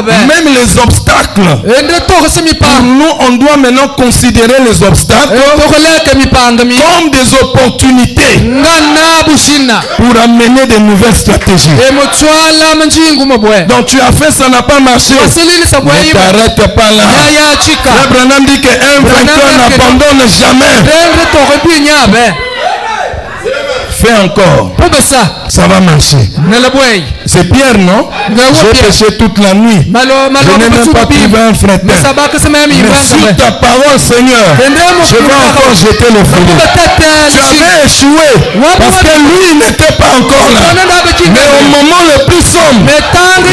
même les obstacles. Pour nous, on doit maintenant considérer les obstacles comme des opportunités pour amener de nouvelles stratégies. Donc tu as fait, ça n'a pas marché. Ne t'arrête pas là. Le Branham dit qu'un vainqueur n'abandonne jamais. Fais encore. Ça va marcher. C'est Pierre, non? J'ai péché toute la nuit. Je n'ai même pas trouvé un frère. Mais sur ta parole, Seigneur, je vais encore jeter le filet. Tu avais échoué parce que lui n'était pas encore là. Mais au moment le plus sombre,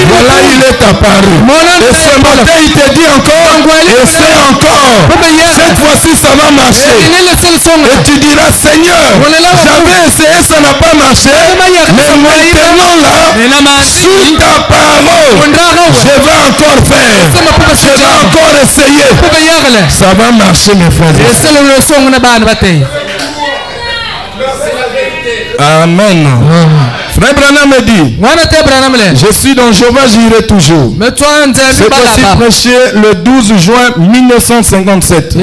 voilà, il est apparu. Et ce matin, il te dit encore, essaie encore. Cette fois-ci, ça va marcher. Et tu diras, Seigneur, j'avais essayé, ça n'a pas marché. Mais maintenant là, sur ta parole, je vais encore faire. Je vais encore essayer. Ça va marcher, mes frères. Amen. Frère Branham me dit, je suis dans Jéhovah, j'irai toujours. C'est aussi prêché le 12 juin 1957.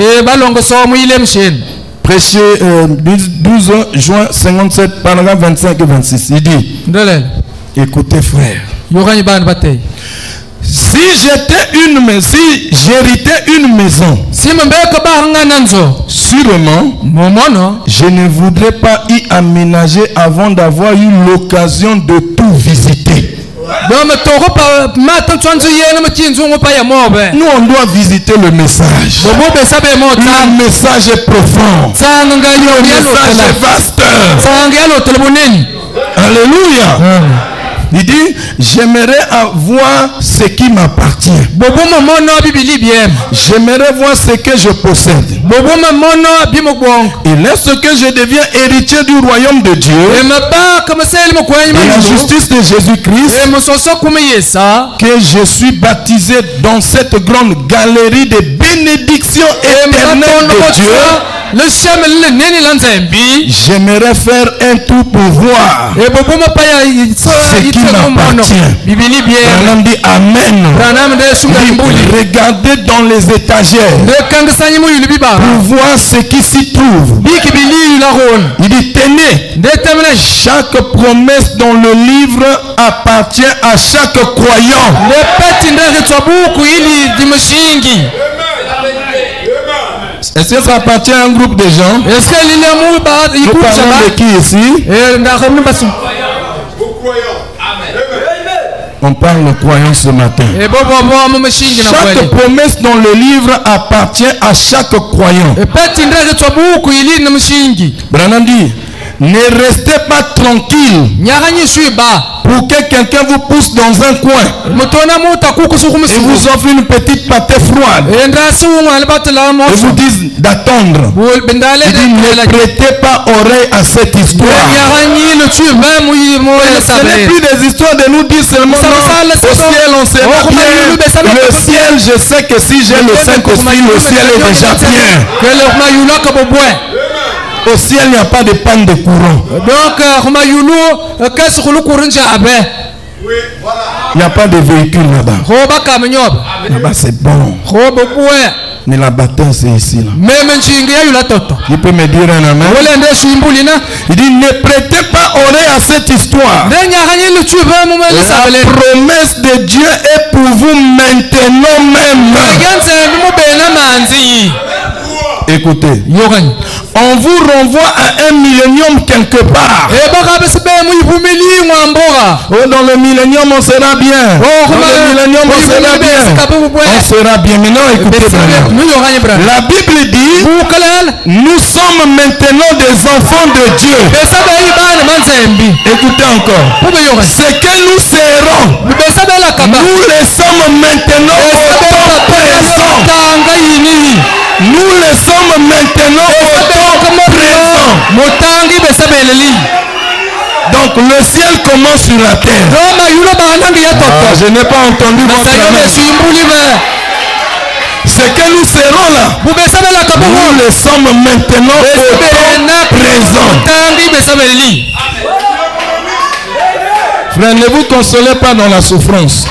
Prêché 12 juin 57, paragraphe 25 et 26. Il dit, écoutez frère, si j'héritais une maison, sûrement, je ne voudrais pas y aménager avant d'avoir eu l'occasion de tout visiter. Nous, on doit visiter le message. Le message est profond. Le message est vaste. Alléluia. Il dit, j'aimerais avoir ce qui m'appartient. J'aimerais voir ce que je possède. Et lorsque je deviens héritier du royaume de Dieu, et la justice de Jésus-Christ, que je suis baptisé dans cette grande galerie de bénédictions éternelles de Dieu, j'aimerais faire un tour pour voir ce qui m'appartient. Branham dit Amen. Regardez dans les étagères pour voir ce qui s'y trouve. Il dit tenez, chaque promesse dans le livre appartient à chaque croyant. Est-ce que ça appartient à un groupe de gens? Est-ce que nous parlons de qui ici? On parle de croyants ce matin. Chaque promesse dans le livre appartient à chaque croyant. Branham dit, ne restez pas tranquille pour que quelqu'un vous pousse dans un coin et vous offre une petite pâtée froide et vous dise d'attendre. Il dit, ne prêtez pas oreille à cette histoire. Ce n'est plus des histoires de nous dire seulement non, au ciel on sera bien. Le ciel, je sais que si j'ai le Saint-Esprit, le ciel est déjà bien. Au ciel, il n'y a pas de panne de courant. Il n'y a pas de véhicule là-bas. Là-bas, c'est bon. Mais la bataille, c'est ici. Là. Il peut me dire un amen. Il dit, ne prêtez pas oreille à cette histoire. La promesse de Dieu est pour vous maintenant même. Écoutez, on vous renvoie à un millénium quelque part. Oh, dans le millénium, on sera bien. Dans le millénium, on sera bien. On sera bien. Maintenant, écoutez, la Bible dit, nous sommes maintenant des enfants de Dieu. Écoutez encore. Ce que nous serons, nous les sommes maintenant au temps présent. Nous les sommes maintenant au temps présent. Donc le ciel commence sur la terre. Je n'ai pas entendu votre amen. Ce que nous serons là, nous les sommes maintenant au temps présent. Frère, ne vous consolez pas dans la souffrance.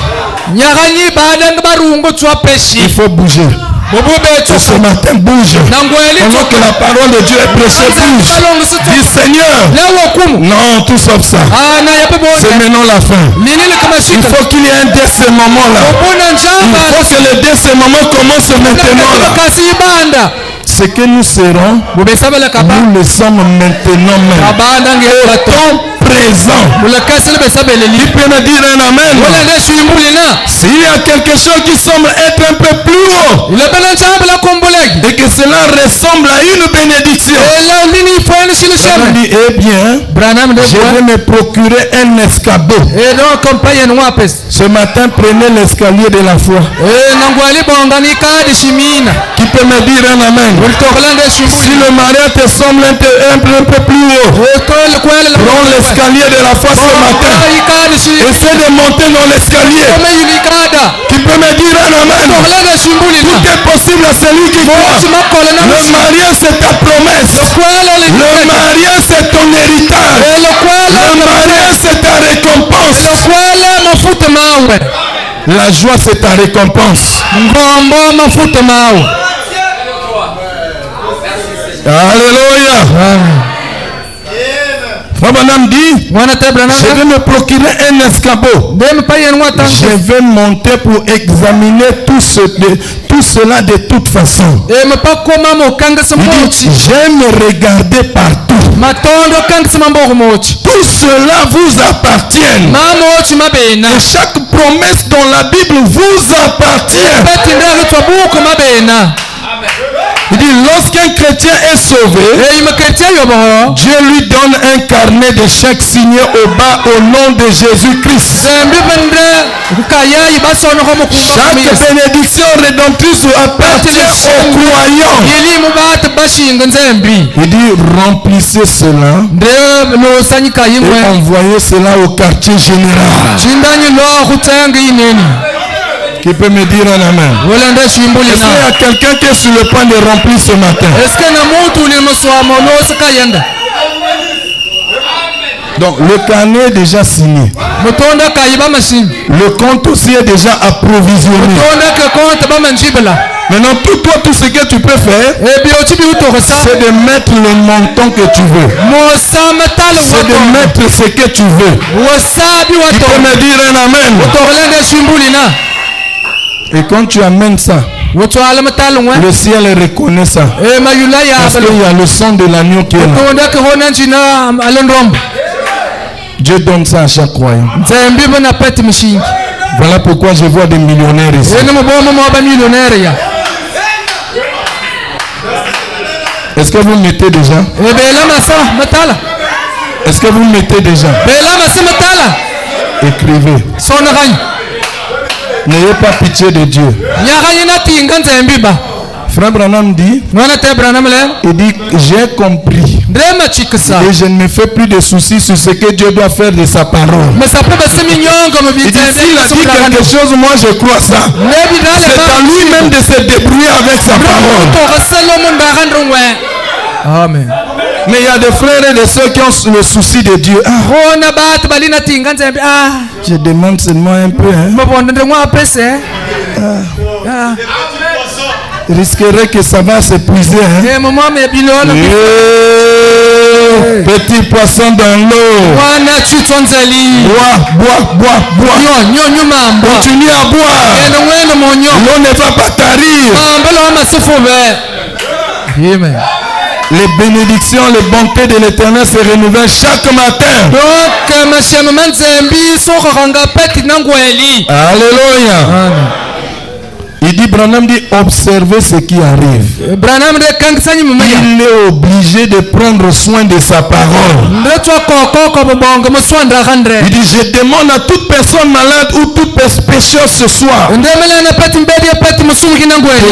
Il faut bouger. Ce matin bouge. Pendant que la parole de Dieu est prêchée, bouge. Dis Seigneur. Non, tout sauf ça. C'est maintenant la fin. Il faut qu'il y ait un dès ce moment-là. Il faut que le dès ce moment commence maintenant là. Ce que nous serons, nous le sommes maintenant même. Présent. Tu peux me dire un amen? S'il y a quelque chose qui semble être un peu plus haut et que cela ressemble à une bénédiction, Branham dit, eh bien, je vais me procurer un escabeau. Ce matin, prenez l'escalier de la foi. Qui peut me dire un amen? Si le mariage te semble un peu plus haut, prends l'escalier de la foi ce matin. Essaie de monter dans l'escalier. Qui peut me dire un amen? Tout est possible à celui qui croit. Le mariage c'est ta promesse. Le mariage c'est ton héritage. Le mariage c'est ta récompense. La joie c'est ta récompense. Alléluia. Madame dit, je vais me procurer un escabeau. Je vais monter pour examiner tout cela de toute façon. J'aime regarder partout. Tout cela vous appartient. Et chaque promesse dans la Bible vous appartient. Il dit, lorsqu'un chrétien est sauvé, Dieu lui donne un carnet de chèques signé au bas au nom de Jésus-Christ. Chaque bénédiction rédemptrice appartient aux croyants. Il dit, remplissez cela et envoyez cela au quartier général. Qui peut me dire un amen? Est-ce qu'il y a quelqu'un qui est sur le point de remplir ce matin? Donc le carnet est déjà signé. Le compte aussi est déjà approvisionné. Maintenant tout ce que tu peux faire, c'est de mettre le montant que tu veux. C'est de mettre ce que tu veux. Tu peux me dire un amen? Et quand tu amènes ça, le ciel reconnaît ça. Parce qu'il y a le sang de l'agneau qui est là. Dieu donne ça à chaque croyant. Voilà pourquoi je vois des millionnaires ici. Est-ce que vous mettez déjà? Est-ce que vous mettez déjà? Écrivez. N'ayez pas pitié de Dieu. Frère Branham dit, il dit, j'ai compris. Et je ne me fais plus de soucis sur ce que Dieu doit faire de sa parole. Il dit, s'il a dit quelque chose, moi je crois ça. C'est à lui-même de se débrouiller avec sa parole. Amen. Mais il y a des frères et des sœurs qui ont le souci de Dieu. Je demande seulement un peu. Risquerait que ça va s'épuiser. Petit poisson dans l'eau. Bois. Continue à boire. L'eau ne va pas tarir. Amen. Les bénédictions, les bontés de l'Éternel se renouvellent chaque matin. Alléluia. Il dit, Branham dit, observez ce qui arrive. Il est obligé de prendre soin de sa parole. Il dit, je demande à toute personne malade ou toute pécheuse ce soir de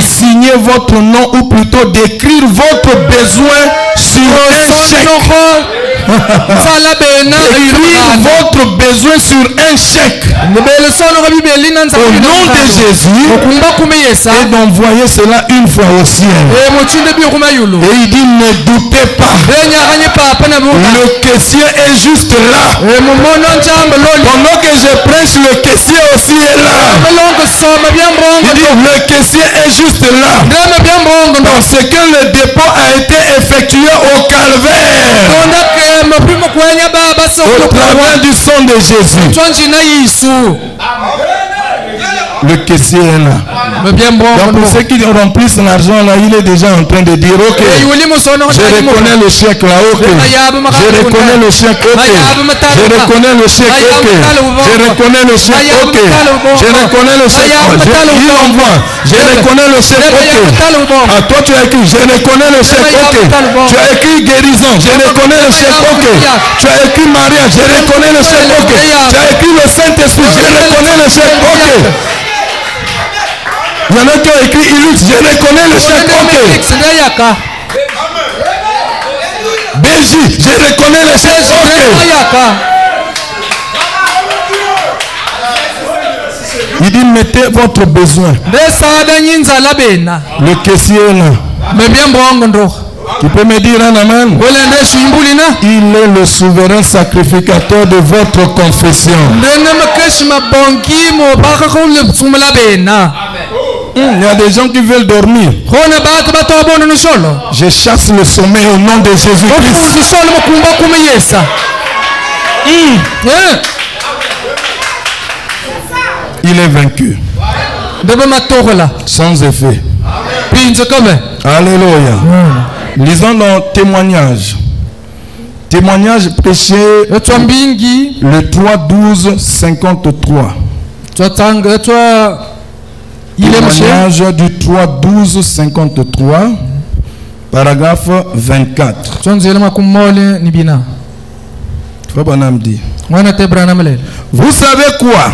signer votre nom ou plutôt d'écrire votre besoin sur un chèque. Écrire votre besoin sur un chèque au nom de Jésus et d'envoyer cela une fois au ciel. Et il dit, ne doutez pas, le caissier est juste là pendant que je prêche, le caissier aussi est là. Il dit, le caissier est juste là. Parce que le dépôt a été effectué au calvaire. Au travers du sang de Jésus. Le caissier est là. Donc pour ceux qui remplissent l'argent là, il est déjà en train de dire ok, je reconnais le chèque là, ok, je reconnais le chèque, ok, je reconnais le chèque, ok, je reconnais le chèque, ok, je reconnais le chèque, il envoie, je reconnais le chèque, ok. Ah, toi tu as écrit, je reconnais le chèque, ok. Tu as écrit guérison, je reconnais le chèque, ok. Tu as écrit mariage, je reconnais le chèque, ok. Tu as écrit le Saint-Esprit, je reconnais le chèque, ok. Il y en a qui ont écrit Ilux, je reconnais le chèque, ok. BJ, je reconnais le chèque, ok. Il dit mettez votre besoin. Le caissier est là. Tu peux me dire un amen? Il est le souverain sacrificateur de votre confession. Il y a des gens qui veulent dormir. Je chasse le sommeil au nom de Jésus-Christ. Il est vaincu. Sans effet. Alléluia. Lisons dans Témoignage. Témoignage prêché le 3-12-53. Témoignage du 3-12-53, paragraphe 24. Vous savez quoi?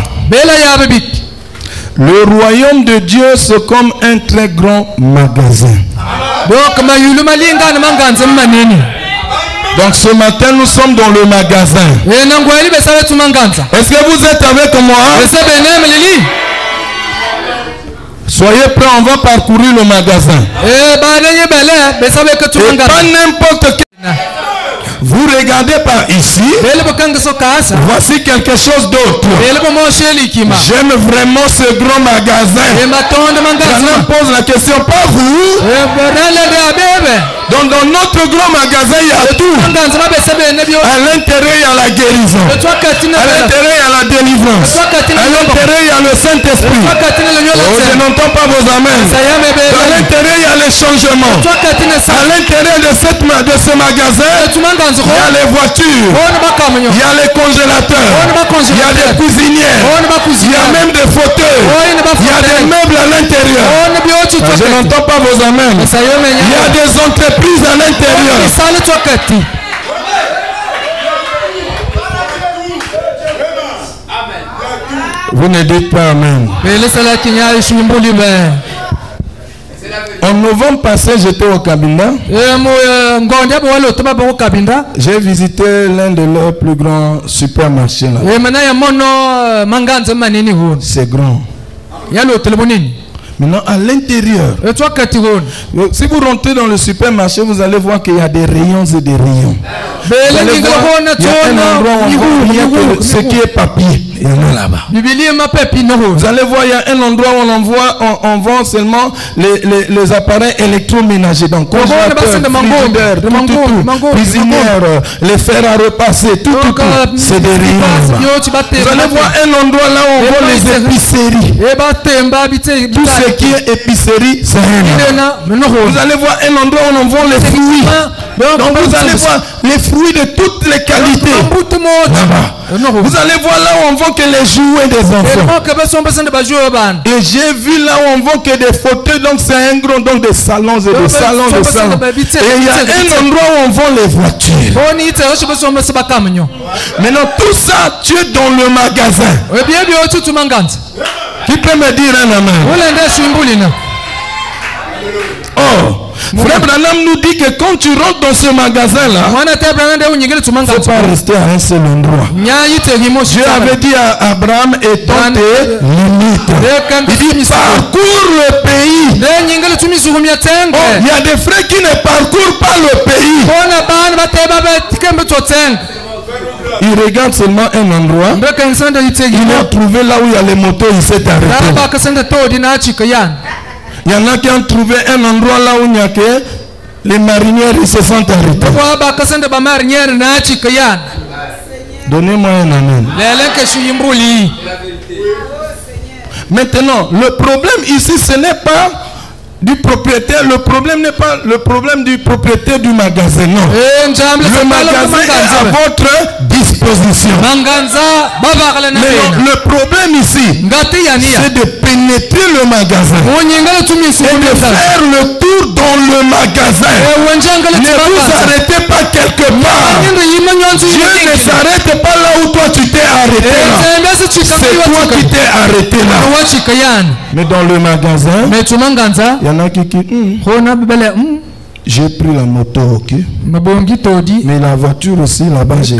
Le royaume de Dieu, c'est comme un très grand magasin. Donc ce matin, nous sommes dans le magasin. Est-ce que vous êtes avec moi? Soyez prêts, on va parcourir le magasin. Et pas n'importe quel. Vous regardez par ici. Voici quelque chose d'autre. J'aime vraiment ce grand magasin. Je pose la question, pas vous. Donc dans notre grand magasin, il y a tout. À l'intérieur, il y a la guérison. À l'intérieur, il y a la délivrance. À l'intérieur, il y a le Saint-Esprit. Oh, je n'entends pas vos amens. À l'intérieur, il y a les changements. À l'intérieur de ce magasin, il y a les voitures. Il y a les congélateurs. Il y a des cuisinières. Il y a même des fauteuils. Il y a des meubles à l'intérieur. Je n'entends pas vos amens. Il y a des entreprises à l'intérieur. Vous ne dites pas amen. En novembre passé, j'étais au Cabinda. J'ai visité l'un de leurs plus grands supermarchés là. C'est grand. Maintenant, à l'intérieur, si vous rentrez dans le supermarché, vous allez voir qu'il y a des rayons et des rayons. Il y a un endroit où on voit ce qui est papier. Il y en a là-bas. Vous allez voir, il y a un endroit où on vend seulement les appareils électroménagers. Donc, congélateurs, frigidaires, tout, cuisinières, les fers à repasser, tout. C'est des rayons là-bas. Vous allez voir un endroit là où on vend les épiceries. Tout ce qui est épicerie, c'est un. Vous allez voir un endroit où on vend les fruits. Donc vous allez voir les fruits de toutes les qualités. Vous allez voir là où on vend que les jouets des enfants. Et j'ai vu là où on vend que des fauteuils. Donc c'est un grand, donc des salons et des salons. Et il y a un endroit où on vend les voitures. Maintenant tout ça, tu es dans le magasin. Qui peut me dire un amen? Oh, Frère Branham nous dit que quand tu rentres dans ce magasin-là, il ne faut pas rester à un seul endroit. Dieu avait dit à Abraham, étends tes limites. Il dit, parcours le pays. Oh, il y a des frères qui ne parcourent pas le pays. Il regarde seulement un endroit. Il a trouvé là où il y a les motos, il s'est arrêté. Il y en a qui ont trouvé un endroit là où il n'y a que les marinières, ils se sont arrêtés. Donnez-moi un amen. Maintenant, le problème ici, ce n'est pas du propriétaire. Le problème n'est pas le problème du propriétaire du magasin. Non. Le magasin est à votre disposition. Mais le problème ici, c'est de pénétrer le magasin et de faire le tour dans le magasin. Ne vous arrêtez pas quelque part. Dieu ne s'arrête pas là où toi tu t'es arrêté là. C'est toi qui t'es arrêté là. Mais dans le magasin, il y en a qui j'ai pris la moto, ok. Mais la voiture aussi là-bas, j'ai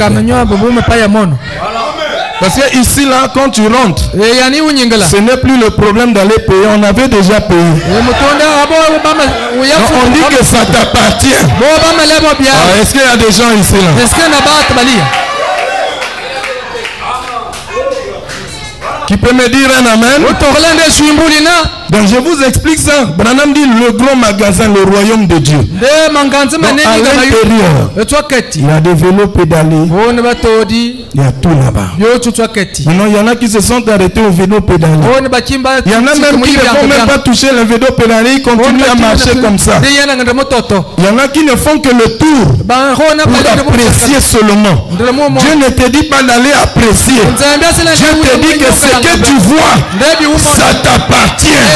parce que ici là, quand tu rentres, ce n'est plus le problème d'aller payer. On avait déjà payé. Donc, on dit que ça t'appartient. Est-ce qu'il y a des gens ici là? Qui peut me dire un amen? Donc je vous explique ça. Branham dit le grand magasin, le royaume de Dieu. Donc, à l'intérieur, il y a des vélos pédalés. Il y a tout là-bas. Maintenant, il y en a qui se sont arrêtés au vélo pédalé. Il y en a même qui ne font même pas toucher le vélo pédalé, ils continuent à marcher comme ça. Il y en a qui ne font que le tour pour apprécier seulement. Dieu ne te dit pas d'aller apprécier. Dieu te dit que ce que tu vois, ça t'appartient.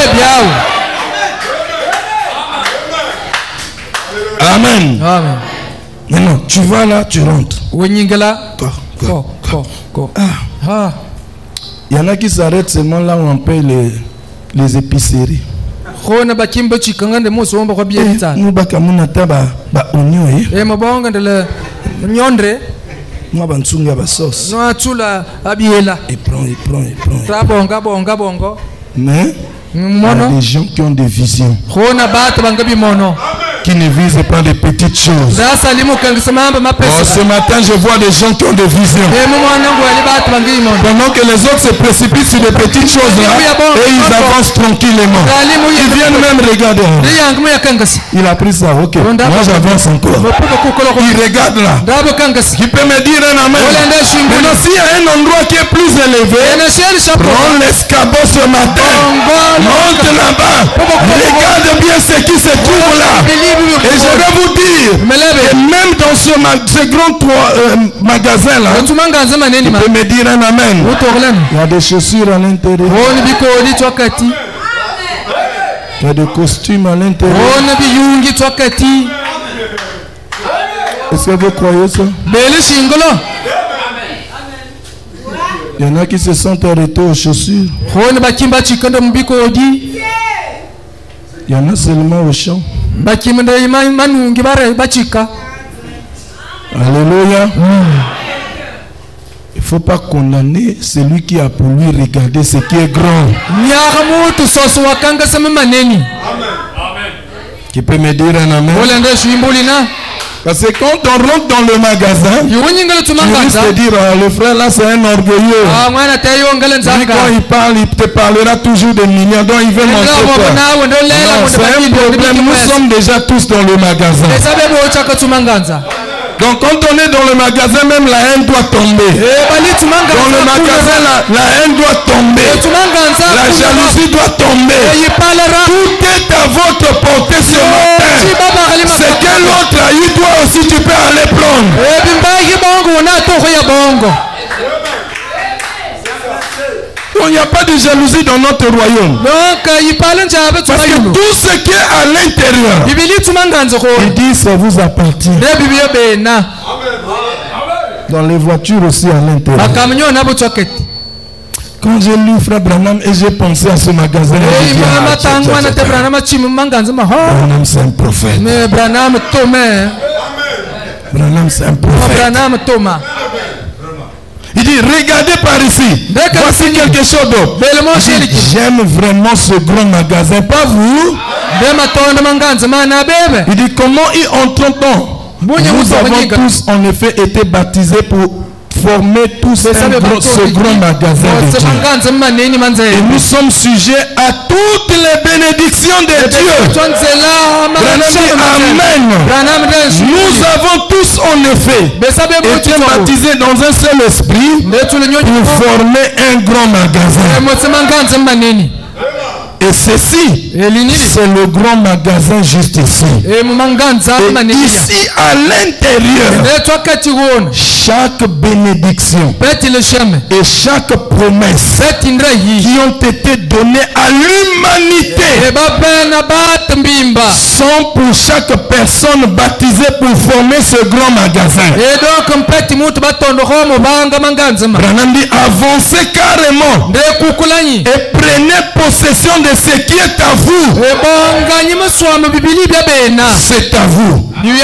Amen. Maintenant, tu vas là, tu rentres. Il y en a qui s'arrêtent seulement là où on paye les épiceries. Nous bakamunata ba oignon moi bansunga ba sauce. Et prend. Mais il y a des gens qui ont des visions, qui ne visent pas des petites choses. Ce matin, je vois des gens qui ont des visions. Pendant que les autres se précipitent sur des petites choses là, et ils avancent tranquillement. Ils viennent même regarder. Il a pris ça, ok. Moi j'avance encore. Il regarde là. Qui peut me dire un amen? Maintenant, s'il y a un endroit qui est plus élevé, prends l'escabeau ce matin. Monte là-bas. Regarde bien ce qui se trouve là. Et je vais vous dire, que même dans ce grand magasin là, tu peux me dire un amen. Il y a des chaussures à l'intérieur. Il y a des costumes à l'intérieur. Est-ce que vous croyez ça? Il y en a qui se sont arrêtés aux chaussures. Il y en a seulement au champ. Alléluia. Il ne faut pas condamner celui qui a pour lui regarder ce qui est grand. Qui peut me dire un amen? Parce que quand on rentre dans le magasin, tu risques de dire le frère là c'est un orgueilleux. Quand il parle, il te parlera toujours des millions. Donc il veut montrer quoi? Non, c'est un problème. Nous sommes déjà tous dans le magasin. Donc quand on est dans le magasin, même la haine doit tomber. Dans le magasin, la haine doit tomber. La jalousie doit tomber. Tout est à votre portée ce matin. C'est que l'autre a eu, toi aussi tu peux aller prendre. Il n'y a pas de jalousie dans notre royaume. Parce que tout ce qui est à l'intérieur, il dit ça vous appartient. Dans les voitures aussi à l'intérieur. Quand j'ai lu Frère Branham et j'ai pensé à ce magasin, Branham c'est un prophète. Branham c'est un prophète. Il dit, regardez par ici. Voici quelque chose d'autre. J'aime vraiment ce grand magasin. Pas vous. Il dit, comment y entre-t-on? Nous avons tous en effet été baptisés pour former tous ce grand magasin de Dieu. Et nous sommes sujets à toutes les bénédictions de Dieu. Amen. Nous avons tous en effet été baptisés dans un seul esprit pour former un grand magasin. Et ceci, c'est le grand magasin juste ici. Et ici, à l'intérieur, chaque bénédiction et chaque promesse qui ont été données à l'humanité sont pour chaque personne baptisée pour former ce grand magasin. Branham dit, avancez carrément et prenez possession de ce qui est à vous. C'est à vous. Il y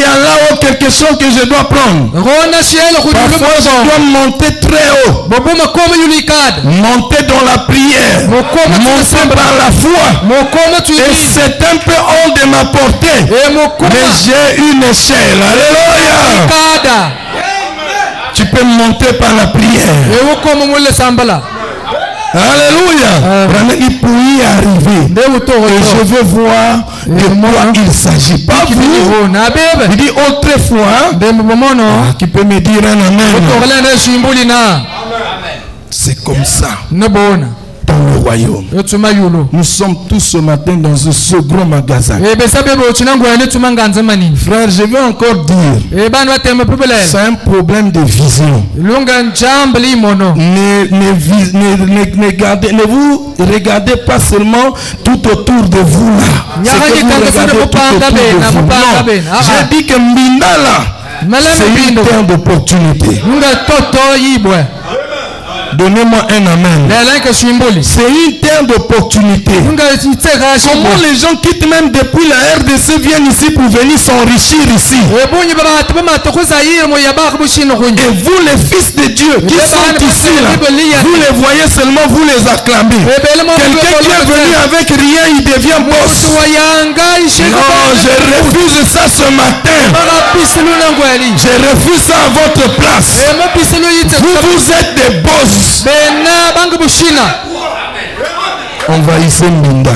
a là-haut quelque chose que je dois prendre. Parfois je dois monter très haut. Monter dans la prière. Monter par la foi. Et c'est un peu hors de ma portée. Mais j'ai une échelle. Alléluia. Tu peux monter par la prière. Alléluia. Il peut y arriver. Et je veux voir de quoi il s'agit. Pas vous. Il dit autrefois. Qui peut me dire un amen. C'est comme ça. Dans le royaume. Nous sommes tous ce matin dans ce grand magasin. Frère, je veux encore dire, c'est un problème de vision. Ne vous regardez pas seulement tout autour de vous là. J'ai dit que Mbindala, c'est une terre d'opportunité. Donnez-moi un amen. C'est une terre d'opportunité. Comment les gens quittent même depuis la RDC viennent ici pour venir s'enrichir ici. Et vous les fils de Dieu qui sont ici là, vous les voyez seulement, vous les acclamez. Quelqu'un qui est venu avec rien, il devient boss. Non, je refuse ça ce matin. Je refuse ça à votre place. Vous êtes des boss. Envahissez Mbinda.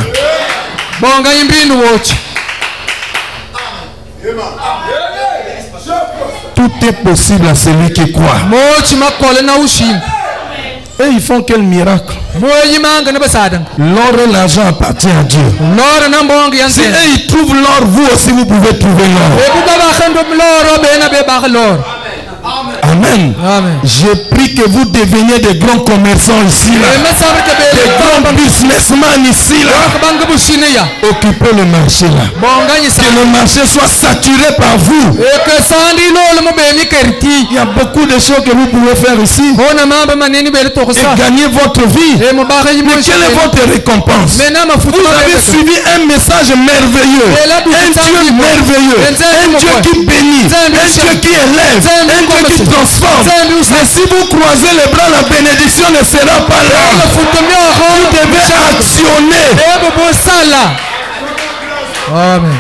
Tout est possible à celui qui croit. Et ils font quel miracle? L'or et l'argent appartient à Dieu. Si eux ils trouvent l'or, vous aussi vous pouvez trouver l'or. Amen. Je prie que vous deveniez des grands commerçants ici là. Des grands businessmen ici là. Occupez le marché là. Que le marché soit saturé par vous. Il y a beaucoup de choses que vous pouvez faire ici. Et gagner votre vie. Mais quelle est votre récompense? Vous avez suivi un message merveilleux. Un Dieu merveilleux. Un Dieu qui bénit. Un Dieu qui élève. Un Dieu qui transforme. Mais si vous croisez les bras, la bénédiction ne sera pas là. Vous devez actionner. Amen.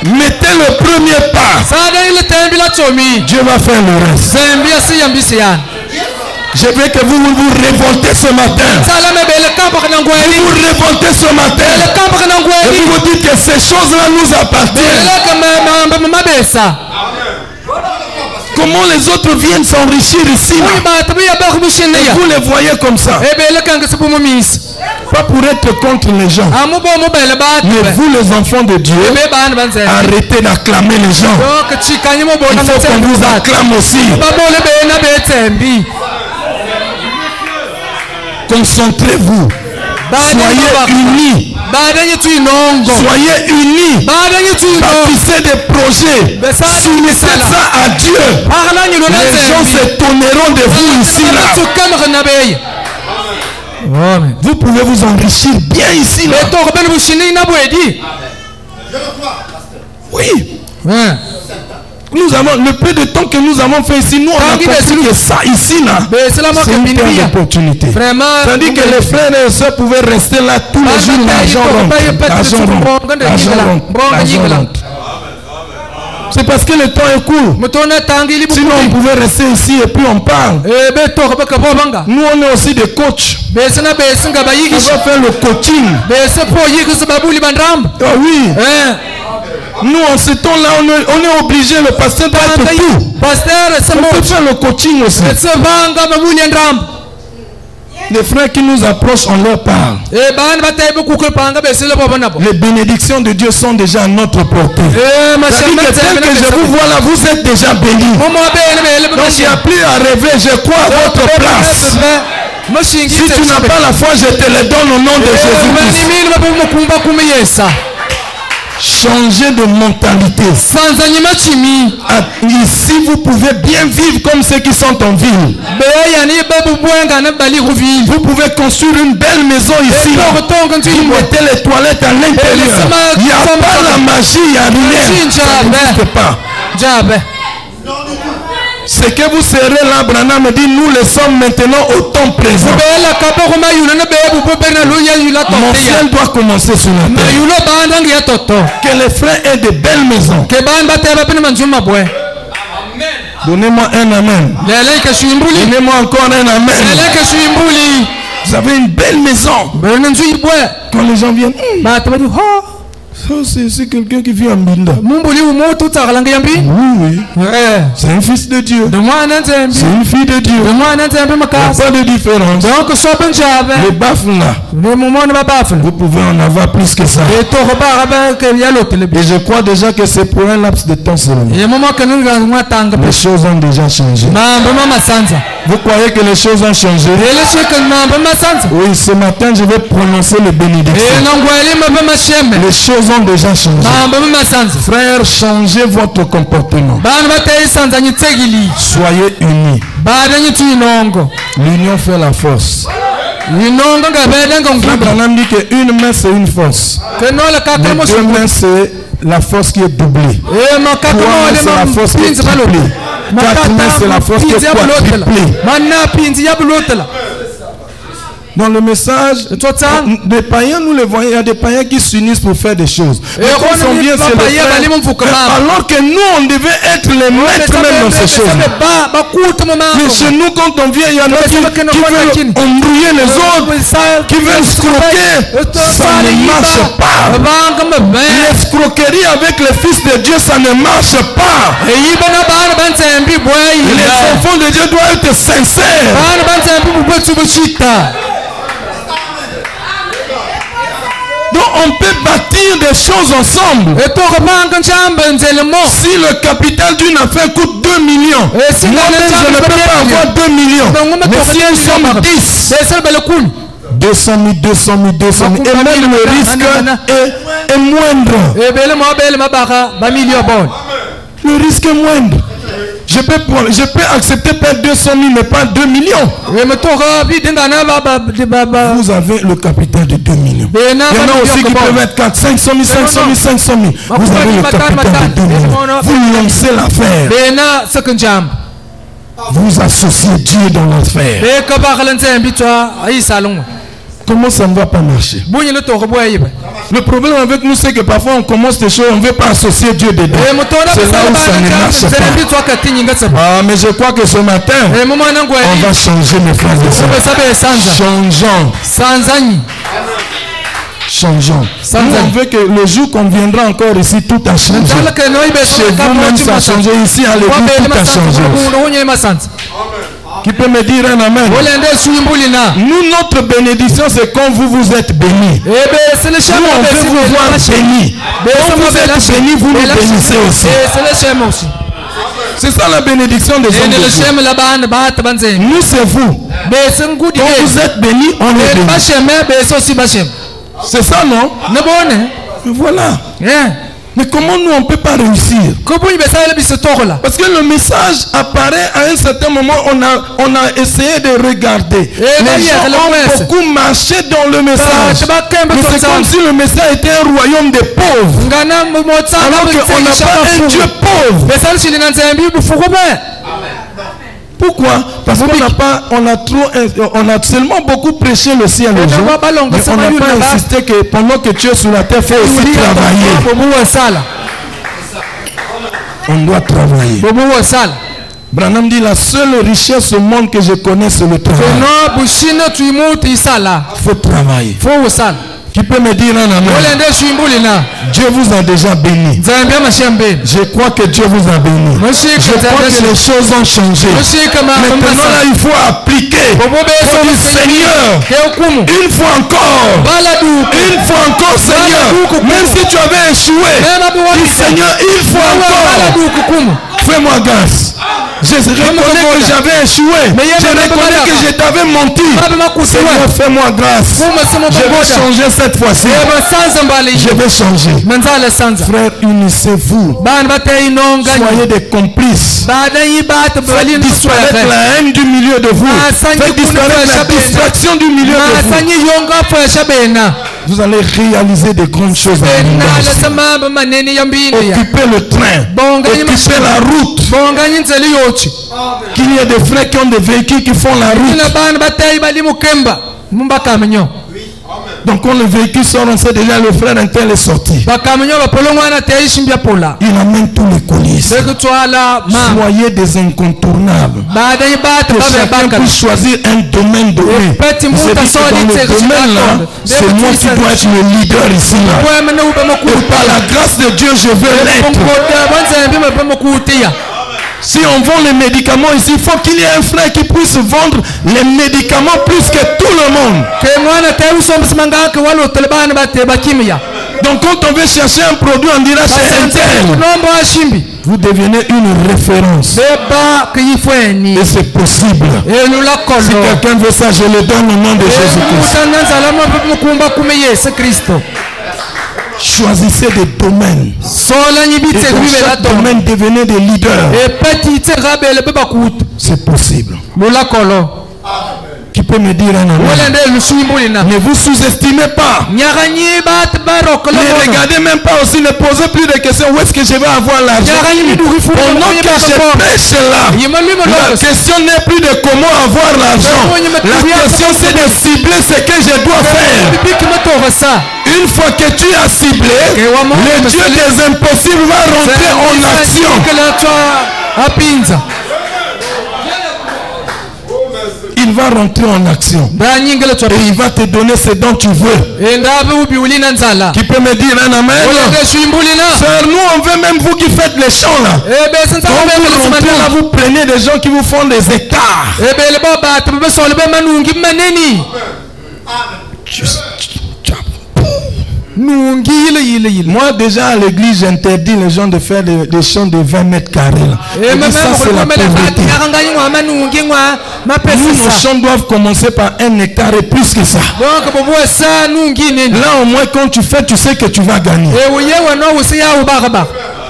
Mettez le premier pas. Dieu va faire le reste. Je veux que vous vous révoltez ce matin. Vous vous révoltez ce matin. Et vous vous dites que ces choses-là nous appartiennent. Comment les autres viennent s'enrichir ici là. Et vous les voyez comme ça. Pas pour être contre les gens. Mais vous les enfants de Dieu, arrêtez d'acclamer les gens. Il faut qu'on vous acclame aussi. Concentrez-vous. Soyez unis. Soyez unis. Bâtissez des projets. Soumettez ça à Dieu. Les gens s'étonneront de vous ici là. Vous pouvez vous enrichir bien ici là. Oui. Nous avons le peu de temps que nous avons fait ici, nous on a compris que ça ici là, c'est une terre d'opportunité. Tandis que les frères et sœurs pouvaient rester là tous les jours, l'argent rentre. C'est parce que le temps est court. Sinon on pouvait rester ici et puis on parle. Nous on est aussi des coachs. On va faire le coaching. Ah oui. Nous en ce temps-là on est obligé, le pasteur doit être tout. On peut faire le coaching aussi. Les frères qui nous approchent, on leur parle. Les bénédictions de Dieu sont déjà à notre portée. Tel que je vous vois là, vous êtes déjà bénis. Donc il n'y a plus à rêver, je crois à votre place. Si tu n'as pas la foi, je te le donne au nom de Jésus-Christ. Changer de mentalité. Ici, vous pouvez bien vivre comme ceux qui sont en ville. Vous pouvez construire une belle maison ici. Vous mettez les toilettes à l'intérieur. Il n'y a pas la magie, il n'y a rien. Ça n'existe pas. C'est que vous serez là, Branham me dit, nous le sommes maintenant au temps présent. Mon ciel doit commencer sur la terre. Que les frères aient de belles maisons. Donnez-moi un amen. Donnez-moi encore un amen. Vous avez une belle maison. Quand les gens viennent, c'est quelqu'un qui vit en Binda. Oui, oui. C'est un fils de Dieu. C'est une fille de Dieu. Il n'y a pas de différence. Les baffles là, vous pouvez en avoir plus que ça. Et je crois déjà que c'est pour un laps de temps seulement. Les choses ont déjà changé. Vous croyez que les choses ont changé? Oui, ce matin je vais prononcer le bénédiction. Les choses ont déjà changé. Frères, changez votre comportement. Soyez unis. L'union fait la force. Abraham dit qu'une main c'est une force. Mais deux mains c'est la force qui est doublée. Trois mains c'est la force qui est triplée. Quatre mains c'est la force qui est quadruplée. Dans le message, des païens, nous les voyons, il y a des païens qui s'unissent pour faire des choses. Mais quand on vient, c'est le frère, alors que nous, on devait être les maîtres même dans ces choses. Mais chez nous, quand on vient, il y en a qui veulent embrouiller les autres, qui veulent escroquer. Ça ne marche pas. L'escroquerie avec les fils de Dieu, ça ne marche pas. Les enfants de Dieu doivent être sincères. Donc on peut bâtir des choses ensemble. Si le capital d'une affaire coûte 2 millions, moi-même je ne peux pas avoir 2 millions. Mais si nous sommes 10, 200 000, 200 000, 200 000, et même le risque est moindre. Le risque est moindre. Je peux accepter perdre 200 000 mais pas 2 millions. Vous avez le capital de 2 millions. Il y en a aussi qui peuvent être 4, 500 000, 500 000, 500 000. Vous avez le capital de 2 millions. Vous lancez l'affaire. Vous associez Dieu dans l'affaire. Comment ça ne va pas marcher? Le problème avec nous, c'est que parfois on commence des choses, on ne veut pas associer Dieu dedans. C'est là où ça ne marche pas. Ah, mais je crois que ce matin, on va changer, mes frères et sœurs. Changeons. Changeons. Nous, on veut que le jour qu'on viendra encore ici, tout a changé. Chez vous même, ça a changé. Ici, à l'église, tout a changé. Qui peut me dire un amen? Nous, notre bénédiction, c'est quand vous êtes bénis. Nous, on veut vous voir bénis. Quand vous êtes bénis, vous nous bénissez aussi. C'est ça la bénédiction des hommes de Dieu. Nous, c'est vous. Quand vous êtes bénis, on est bénis. C'est ça, non? Voilà. Mais comment nous on ne peut pas réussir? Parce que le message apparaît à un certain moment, on a essayé de regarder. Les gens ont beaucoup marché dans le message. Mais c'est comme si le message était un royaume de pauvres. Alors qu'on n'a pas un Dieu pauvre. Pourquoi? Parce qu'on a seulement beaucoup prêché le ciel aux gens, mais on n'a pas insisté que pendant que tu es sur la terre, il faut aussi travailler. On doit travailler. Branham dit la seule richesse au monde que je connais, c'est le travail. Il faut travailler. Qui peut me dire un amen? Dieu vous a déjà béni. Je crois que Dieu vous a béni. Je crois que les choses ont changé. Maintenant là, il faut appliquer. Il faut dire Seigneur, une fois encore Seigneur, même si tu avais échoué, dis Seigneur, une fois encore, fais-moi grâce. Je reconnais que j'avais échoué. Je reconnais que je t'avais menti. Seigneur, fais-moi grâce. Je vais changer cette fois-ci. Je vais changer. Frères, unissez-vous. Soyez des complices. Faites disparaître la haine du milieu de vous. Faites disparaître la distraction du milieu de vous. Vous allez réaliser des grandes choses. Occupez le train. Occupez la route. Qu'il y ait des frères qui ont des véhicules qui font la route. Donc quand le véhicule sort, on sait déjà le frère intel est sorti. Il amène tous les colis. Soyez des incontournables. Que chacun puisse choisir un domaine donné. Vous savez que dans le domaine là, c'est moi qui dois être le leader ici là. Et par la grâce de Dieu, je veux l'être. Si on vend les médicaments ici, il faut qu'il y ait un frère qui puisse vendre les médicaments plus que tout le monde. Donc quand on veut chercher un produit, on dira c'est Intel. Vous devenez une référence. Et c'est possible. Si quelqu'un veut ça, je le donne au nom de Jésus-Christ. Choisissez des domaines. Et dans chaque domaine, devenez des leaders. C'est possible. Qui peut me dire un amen? Ne vous sous-estimez pas. Ne regardez même pas aussi, ne posez plus de questions. Où est-ce que je vais avoir l'argent? Pendant que je prêche là, la question n'est plus de comment avoir l'argent. La question c'est de cibler ce que je dois faire. Une fois que tu as ciblé, le Dieu des impossibles va rentrer en action. Il va rentrer en action. Et il va te donner ce dont tu veux. Qui peut me dire un amen? Sœur, nous on veut même vous qui faites les chants là. Quand vous rentrez là, vous prenez des gens qui vous font des écarts. Moi déjà à l'église j'interdis les gens de faire des chants de 20 mètres carrés là. Ça c'est la pauvreté. Nous, nos chants doivent commencer par 1 hectare et plus que ça. Là au moins quand tu fais, tu sais que tu vas gagner.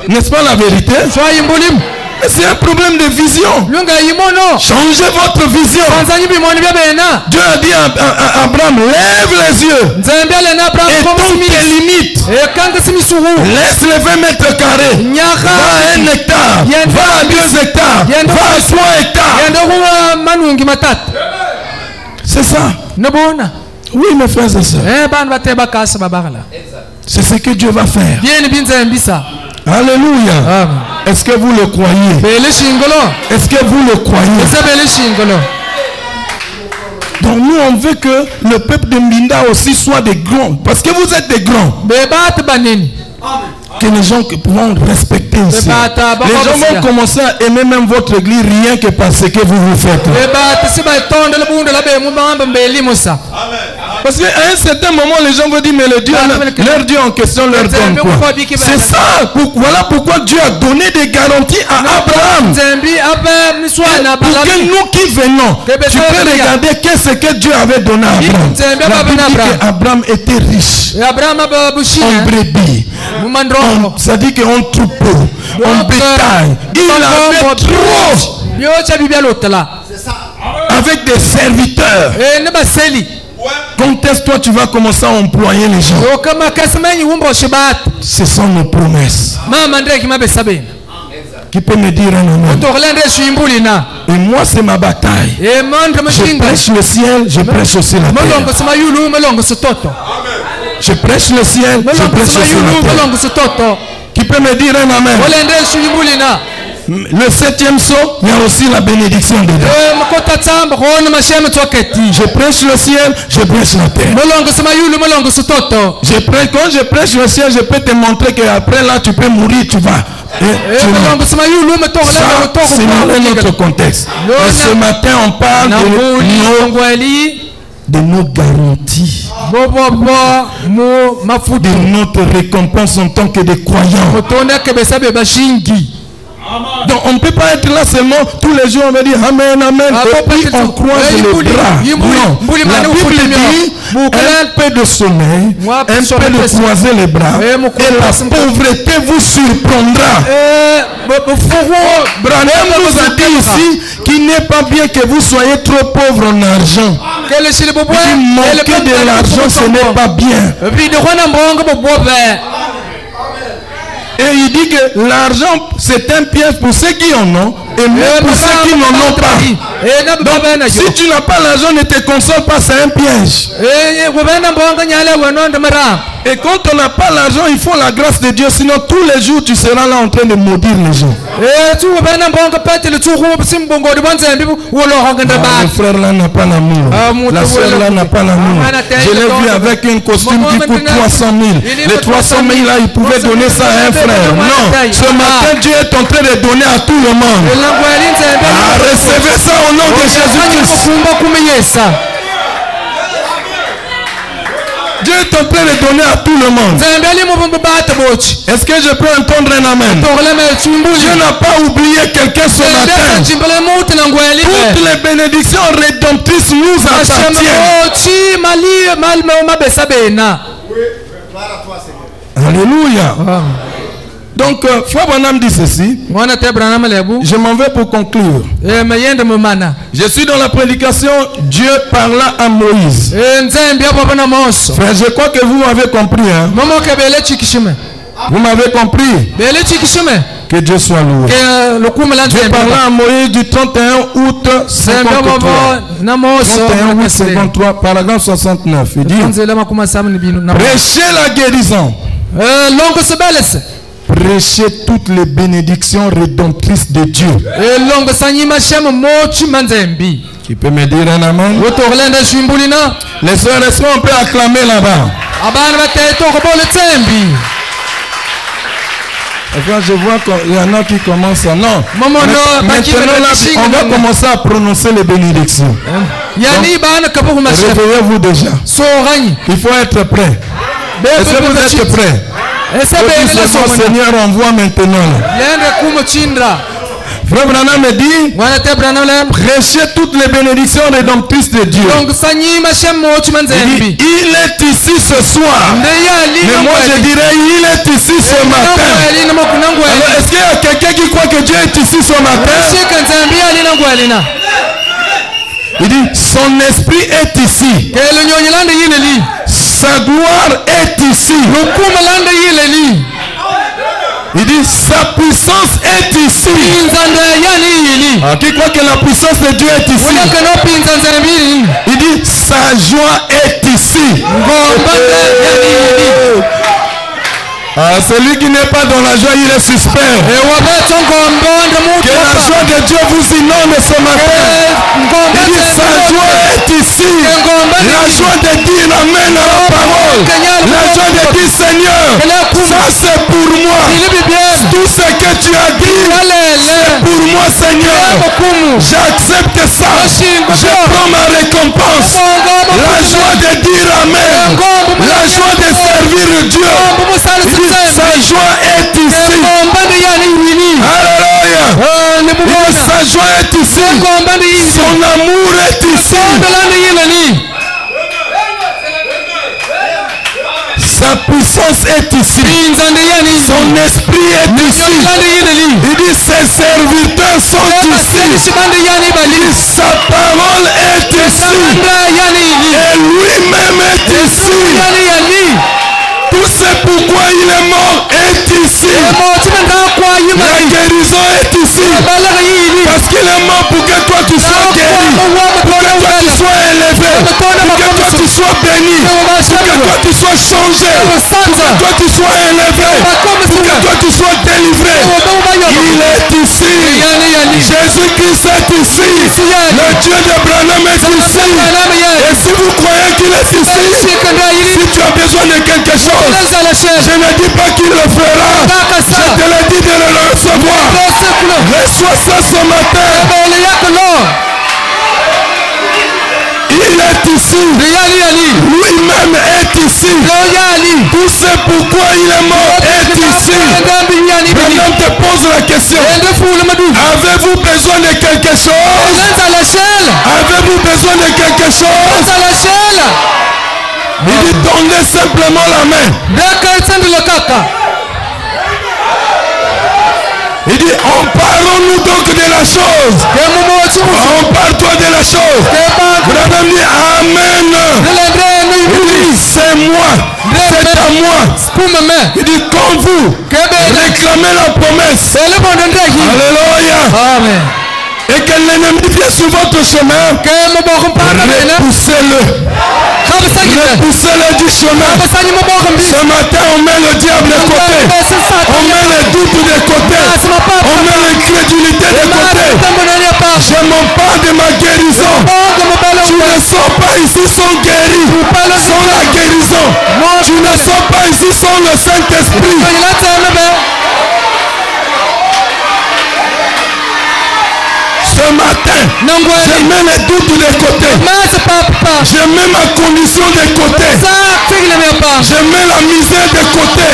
N'est-ce pas la vérité? C'est un problème de vision. Changez votre vision. Dieu a dit à Abraham, lève les yeux. Et tombe tes limites. Laisse les 20 mètres carrés. Va à 1 hectare. Va à 2 hectares. Va à 3 hectares. C'est ça. Oui, mes frères et sœurs. C'est ce que Dieu va faire. Alléluia. Est-ce que vous le croyez? Est-ce que vous le croyez? Donc nous on veut que le peuple de Mbinda aussi soit des grands. Parce que vous êtes des grands. Que les gens pourront respecter ici. Les gens vont commencer à aimer même votre église rien que parce que vous faites. Parce qu'à un certain moment, les gens vont dire, mais le Dieu, leur Dieu en question leur donne quoi? C'est ça. Voilà pourquoi Dieu a donné des garanties à Abraham. Pour que nous qui venons, tu peux regarder qu'est-ce que Dieu avait donné à Abraham. La Bible dit qu'Abraham était riche en brebis. Ça dit qu'en troupeau, en bétail. Il avait trop. Avec des serviteurs. Quand est-ce que toi tu vas commencer à employer les gens? Ce sont nos promesses. Qui peut me dire un amen? Et moi c'est ma bataille. Je prêche le ciel, je prêche aussi la terre. Je prêche le ciel, je prêche aussi la terre. Qui peut me dire un amen? Le 7e saut, il y a aussi la bénédiction dedans. Je prêche le ciel, je prêche la terre. Quand je prêche le ciel, je peux te montrer qu'après là, tu peux mourir, tu vas. C'est dans notre contexte. Et ce matin, on parle de nos garanties, de notre récompense en tant que des croyants. Donc on ne peut pas être là seulement tous les jours, on va dire Amen, Amen, et puis on croise les bras. Non, la Bible dit un peu de sommeil, un peu de croiser les bras, et la pauvreté vous surprendra. Branham nous a dit ici qu'il n'est pas bien que vous soyez trop pauvre en argent. Manquer de l'argent, ce n'est pas bien. Et il dit que l'argent, c'est un piège pour ceux qui en ont et même pour ceux qui n'en ont pas. Donc, si tu n'as pas l'argent, ne te console pas, c'est un piège. Et quand on n'a pas l'argent, il faut la grâce de Dieu. Sinon, tous les jours, tu seras là en train de maudire les gens. Le frère là n'a pas l'amour. La soeur là n'a pas l'amour. Je l'ai vu avec un costume qui coûte 300 000. Les 300 000 là, il pouvait donner ça à un frère. Non, ce matin, Dieu est en train de donner à tout le monde. Recevez ça au nom de Jésus-Christ. Dieu est en train de donner à tout le monde. Est-ce que je peux entendre un amen? Dieu n'a pas oublié quelqu'un ce matin. Toutes les bénédictions rédemptrices nous appartiennent. Alléluia. Donc, Frère Branham dit ceci. Je m'en vais pour conclure. Je suis dans la prédication. Dieu parla à Moïse. Frère, je crois que vous m'avez compris. Hein? Vous m'avez compris. Que Dieu soit loué. Dieu parla à Moïse du 31 août 53. 31 août 53, paragraphe 69. Il dit: prêchez la guérison. Prêchez toutes les bénédictions rédemptrices de Dieu. Qui peut me dire un amen? Les soeurs, est-ce qu'on peut acclamer là-bas? Enfin, je vois qu'il y en a qui commencent à... Non. Maintenant, là, on va commencer à prononcer les bénédictions. Réveillez-vous déjà. Il faut être prêt. Est-ce que vous êtes prêts? Seigneur, envoie maintenant. Frère Branham me dit: prêchez toutes les bénédictions rédemptrices de Dieu. Il est ici ce soir. Mais moi je dirais, il est ici ce matin. Alors, est-ce qu'il y a quelqu'un qui croit que Dieu est ici ce matin? Il dit: son esprit est ici. Sa gloire est ici. Il dit: sa puissance est ici. Qui croit que la puissance de Dieu est ici? Il dit: sa joie est ici. Celui qui n'est pas dans la joie, il est suspect. Que la joie de Dieu vous inonde ce matin. Il dit: sa joie est ici. La joie de dire amen à la parole. La joie de dire: Seigneur, ça c'est pour moi. Tout ce que tu as dit, c'est pour moi, Seigneur. J'accepte ça. Je prends ma récompense. La joie de dire amen. La joie de servir Dieu. Sa joie est ici. Alléluia. Sa joie est ici. Son amour est ici. Sa puissance est ici. Son esprit est ici. Il dit: ses serviteurs sont ici. Sa parole est ici. Et lui-même est ici. Tout ce pourquoi il est mort est ici. La guérison est ici. Parce qu'il est mort pour que toi tu sois guéri. Pour que toi tu sois élevé. Pour que toi tu sois béni. Pour que toi tu sois changé, pour que toi tu sois élevé, pour que toi tu sois délivré. Il est ici. Jésus-Christ est ici. Le Dieu de Branham est ici. Et si vous croyez qu'il est ici, si tu as besoin de quelque chose, je ne dis pas qu'il le fera. Je te l'ai dit de le recevoir. Reçois ça ce matin. Il est ici. Lui-même est ici. Tout ce pourquoi il est mort est ici. Maintenant te pose la question. Avez-vous besoin de quelque chose? Avez-vous besoin de quelque chose? Il dit tendez simplement la main. Il dit, emparons-nous donc de la chose. Empare-toi de la chose. Branham dit, Amen. Il dit, c'est moi. C'est à moi. Il dit, comme vous, réclamez la promesse. Alléluia. Amen. Et que l'ennemi vient sur votre chemin, repoussez-le. Repoussez-le du chemin. Ce matin, on met le diable de côté. On met le doute de côté. On met l'incrédulité de côté. Je m'empare de ma guérison. Tu ne sors pas ici sans guérir, sans la guérison. Tu ne sors pas ici sans le Saint-Esprit. Ce matin, je mets les doutes de côté. Je mets ma condition de côté. Je mets la misère de côté.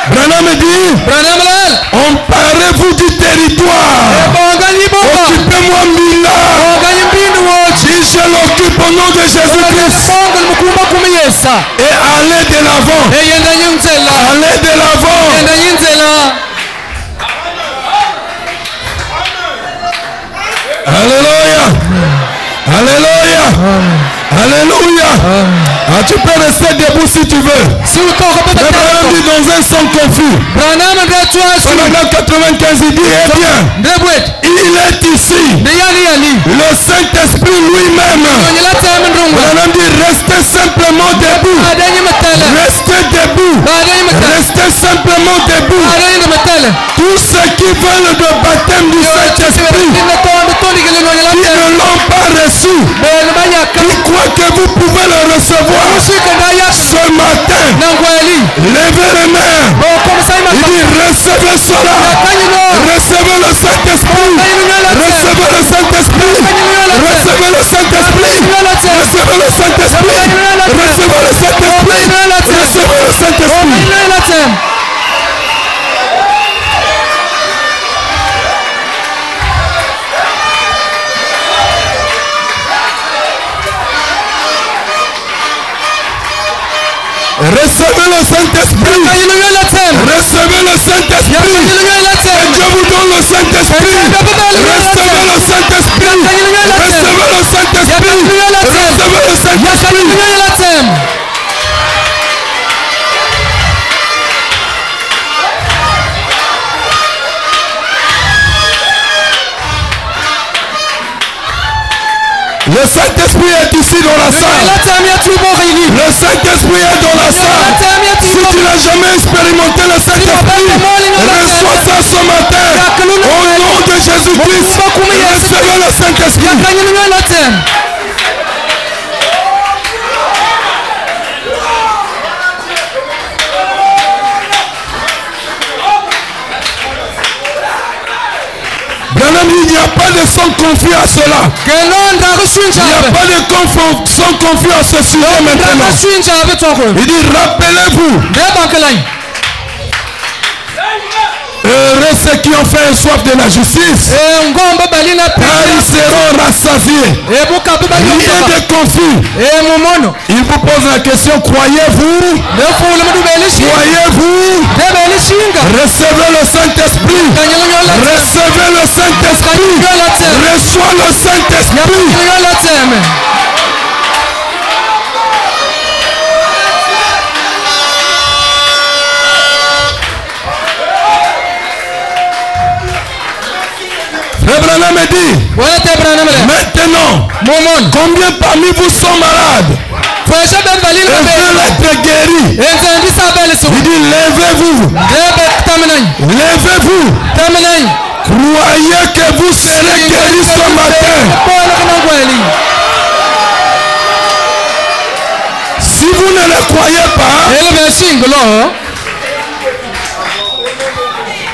Branham dit, emparez-vous du territoire. Occupez-moi Mina. Si je l'occupe au nom de Jésus-Christ. Et allez de l'avant. Allez de l'avant. Alléluia. Alléluia. Alléluia. Ah, tu peux rester debout si tu veux. Branham dit dans un son confus. Paragraphe 95, il dit, eh bien, il est ici. Le Saint-Esprit lui-même. Branham dit, restez simplement debout. Restez debout. Restez simplement debout. Tous ceux qui veulent le baptême du Saint-Esprit, qui ne l'ont pas reçu, qui croient que vous pouvez le recevoir ce matin, levez les mains. Il dit, recevez cela. Recevez le Saint-Esprit. Recevez le Saint-Esprit. Recevez le Saint-Esprit. Recevez le Saint-Esprit. Recevez le Saint-Esprit. Recevez le Saint-Esprit. Recevez le Saint-Esprit. Recevez le Saint-Esprit. Et Dieu vous donne le Saint-Esprit. Recevez le Saint-Esprit. Recevez le Saint-Esprit. Recevez le Saint-Esprit. Le Saint-Esprit est ici dans la salle. Le Saint-Esprit est dans la salle. Si tu n'as jamais expérimenté le Saint-Esprit, reçois ça ce matin. Au nom de Jésus-Christ, recevez le Saint-Esprit. Il n'y a pas de son confus à cela. Il n'y a pas de son confus à ce sujet maintenant. Il dit, rappelez-vous. Heureux ceux qui ont fait soif de la justice, car ils seront rassasiés. Rien de confus. Il vous pose la question, croyez-vous? Croyez-vous? Recevez le Saint-Esprit. Recevez le Saint-Esprit. Reçois le Saint-Esprit. Branham me dit, maintenant, combien parmi vous sont malades? Et veulent être guéris. Il dit, levez-vous. Levez-vous. Croyez que vous serez guéris ce matin. Si vous ne le croyez pas,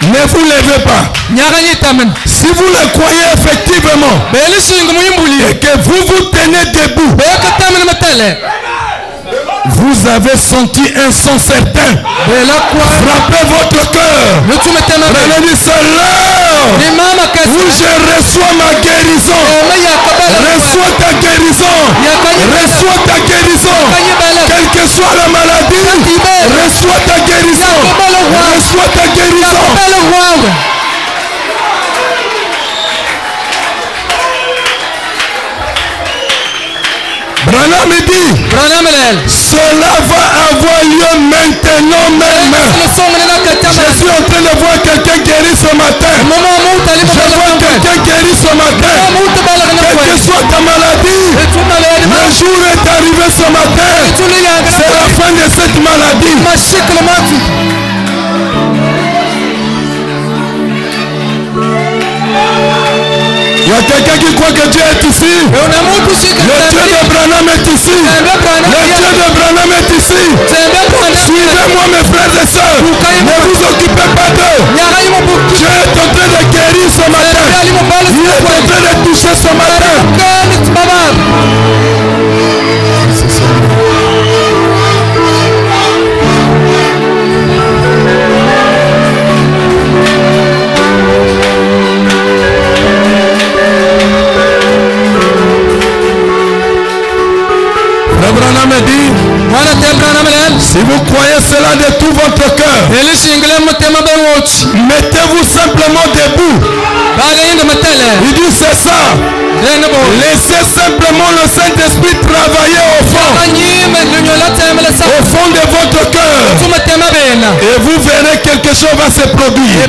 ne vous levez pas. Si vous le croyez effectivement et que vous vous tenez debout, vous avez senti un son certain frapper votre cœur. Prenez cela où je reçois ma guérison. Reçois ta guérison. Reçois ta guérison. Quelle que soit la maladie, reçois ta guérison. Reçois ta guérison. Branham dit, cela va avoir lieu maintenant même. Je suis en train de voir quelqu'un guéri ce matin. Je vois quelqu'un guéri ce matin. Quelle que soit ta maladie, le jour est arrivé ce matin. C'est la fin de cette maladie. Il y a quelqu'un qui croit que Dieu est ici. Le Dieu de Branham est ici. Le Dieu de Branham est ici. Suivez-moi mes frères et sœurs. Ne vous occupez pas d'eux. Dieu est en train de guérir ce matin. Il est en train de toucher ce matin. Branham dit, si vous croyez cela de tout votre cœur, mettez-vous simplement debout. Il dit c'est ça. Laissez simplement le Saint-Esprit travailler au fond de votre cœur. Et vous verrez quelque chose va se produire.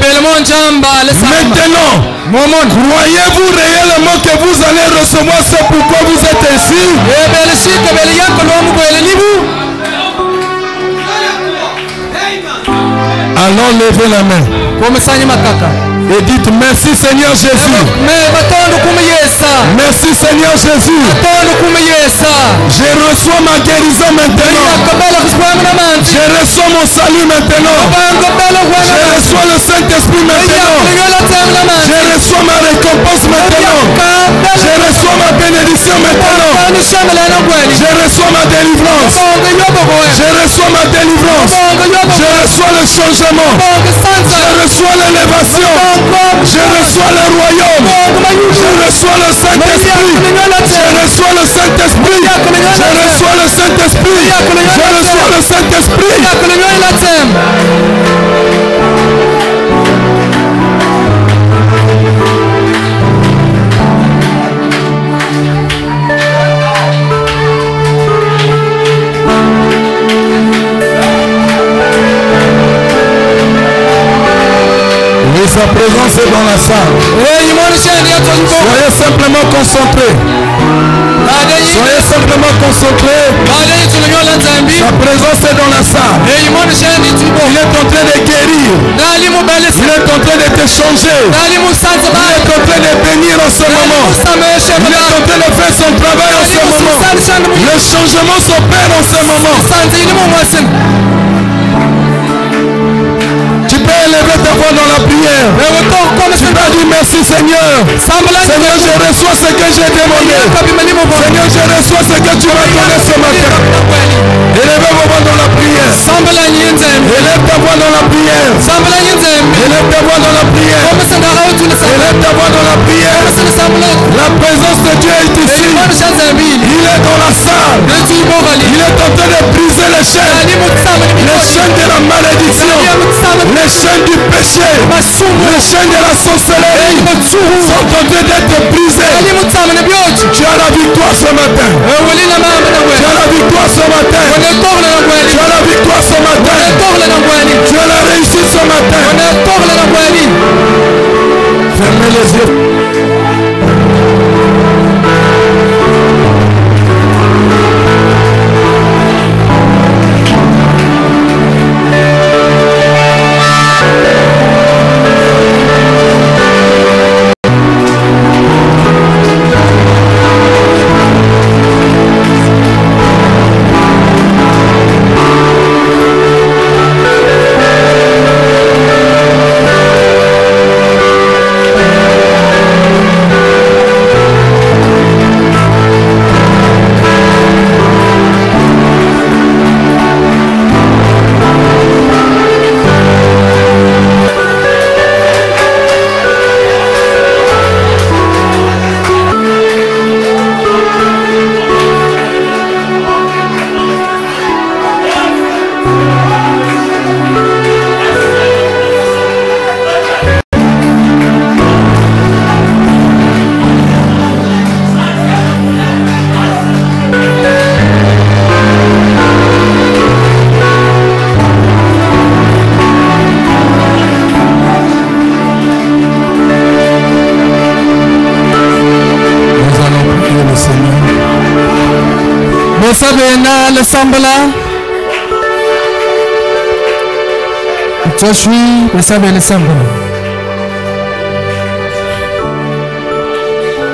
Maintenant, croyez-vous réellement que vous allez recevoir ce pourquoi vous êtes ici? Allons lever la main et dites merci Seigneur Jésus. Merci Seigneur Jésus. Je reçois ma guérison maintenant. Je reçois mon salut maintenant. Je reçois le Saint-Esprit maintenant. Je reçois ma récompense maintenant. Je reçois ma bénédiction maintenant. Je reçois ma délivrance. Je reçois ma délivrance. Je reçois le changement. Je reçois l'élévation. Je reçois le royaume. Je reçois le Saint-Esprit. Je reçois le Saint-Esprit. Je reçois le Saint-Esprit. Je reçois le Saint-Esprit. Sa présence est dans la salle. Soyez simplement concentrés. Soyez simplement concentrés. Sa présence est dans la salle. Il est en train de guérir. Il est en train de te changer. Il est en train de bénir en ce moment. Il est en train de faire son travail en ce moment. Le changement s'opère en ce moment. Tu peux élever ta voix dans la prière. Tu peux dire merci Seigneur. Seigneur, je reçois ce que j'ai demandé. Seigneur, je reçois ce que tu m'as donné ce matin. Élevez vos voix dans la prière. Élève ta voix dans la prière. Élève ta voix dans la prière. Élève ta voix dans la prière. La présence de Dieu est ici. Il est dans la salle. Il est en train de briser les chaînes. Les chaînes de la malédiction. Les chaînes du péché, les chaînes de la sorcellerie sont en train d'être brisées. Tu as la victoire ce matin. Tu as la victoire ce matin. Tu as la victoire ce matin. Tu as la réussite ce matin. Fermez les yeux. Sabena le Sambala. Joshua le Sabena le Sambala.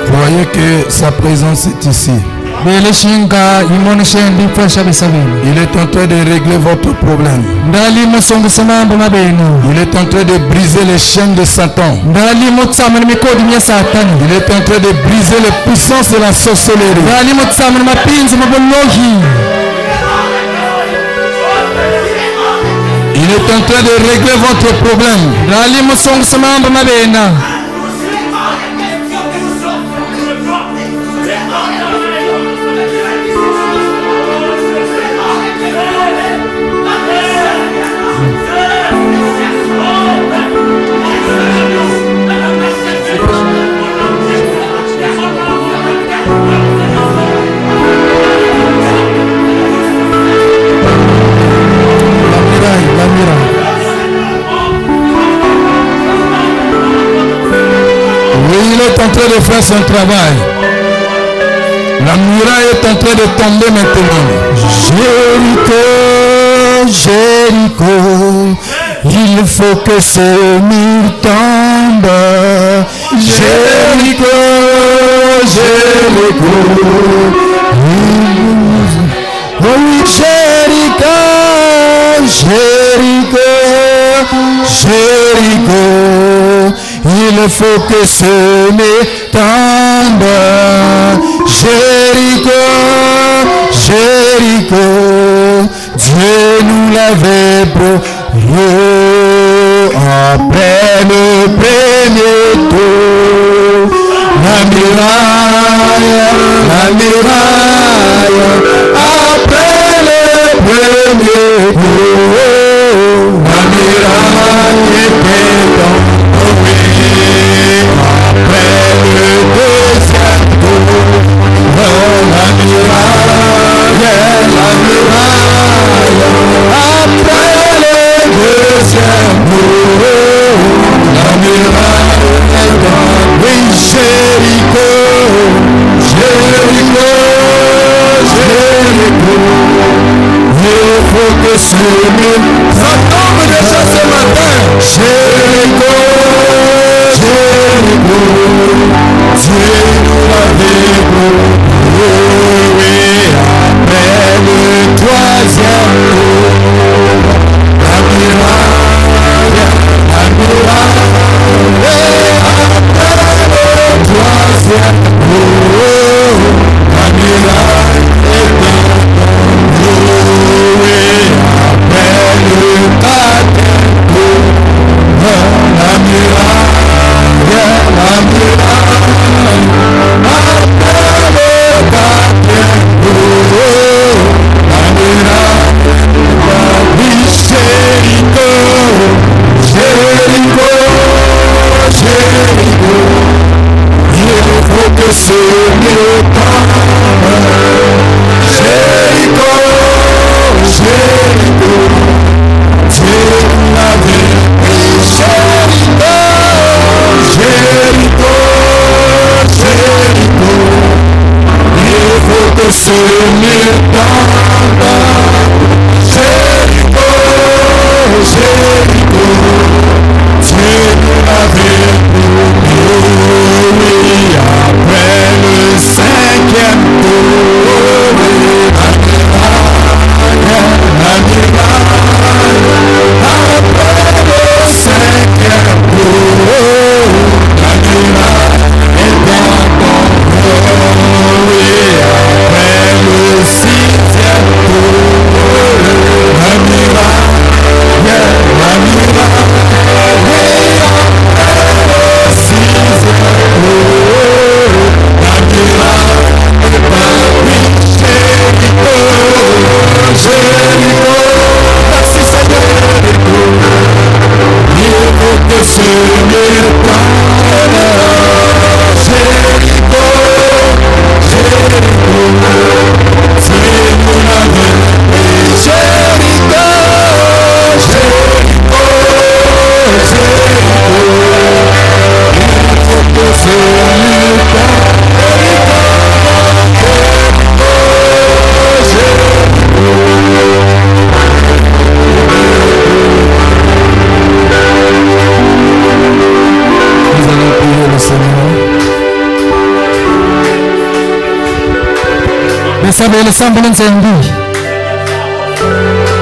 Croyez que sa présence est ici. Il est en train de régler votre problème. Il est en train de briser les chaînes de Satan. Il est en train de briser les puissances de la sorcellerie. Il est en train de régler votre problème. Il est en train de faire son travail. La muraille est en train de tomber maintenant. Jéricho, Jéricho, il faut que ce mur tombe. Jéricho, Jéricho, oui, Jéricho, Jéricho, Jéricho. Il faut que ce mur tombe. Jéricho, Jéricho, Dieu nous l'avait promis après le premier tour. La muraille, après le premier tour. La muraille était tombée après le deuxième tour. La muraille, après le deuxième tour. La muraille, oui, Jéricho, Jéricho, Jéricho. Il faut que ce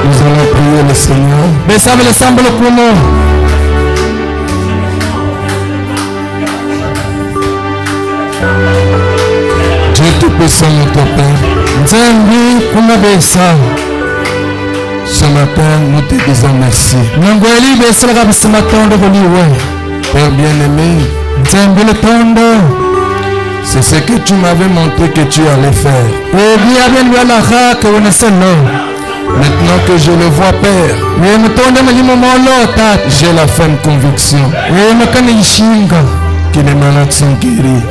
Nous allons prier le Seigneur. Dieu Tout-Puissant, notre Père. Ce matin, nous te disons merci. Père bien-aimé, c'est ce que tu m'avais montré que tu allais faire. Maintenant que je le vois, Père, j'ai la ferme conviction que les malades sont guéris.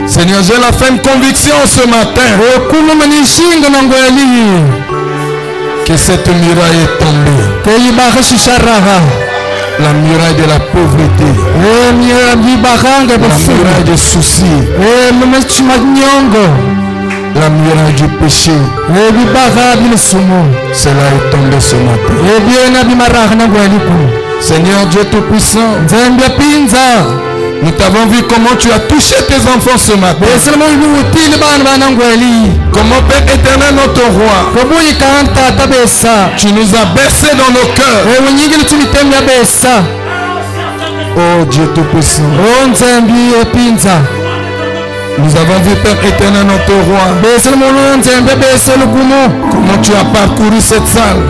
Seigneur, j'ai la ferme conviction ce matin que cette muraille est tombée. La muraille de la pauvreté, la muraille des soucis, la muraille du péché, cela est tombé ce matin. Seigneur Dieu Tout-Puissant, nous t'avons vu comment tu as touché tes enfants ce matin. Comment Père éternel notre roi, tu nous as bercés dans nos cœurs. Oh Dieu Tout-Puissant, nous avons vu Père éternel notre roi, comment tu as parcouru cette salle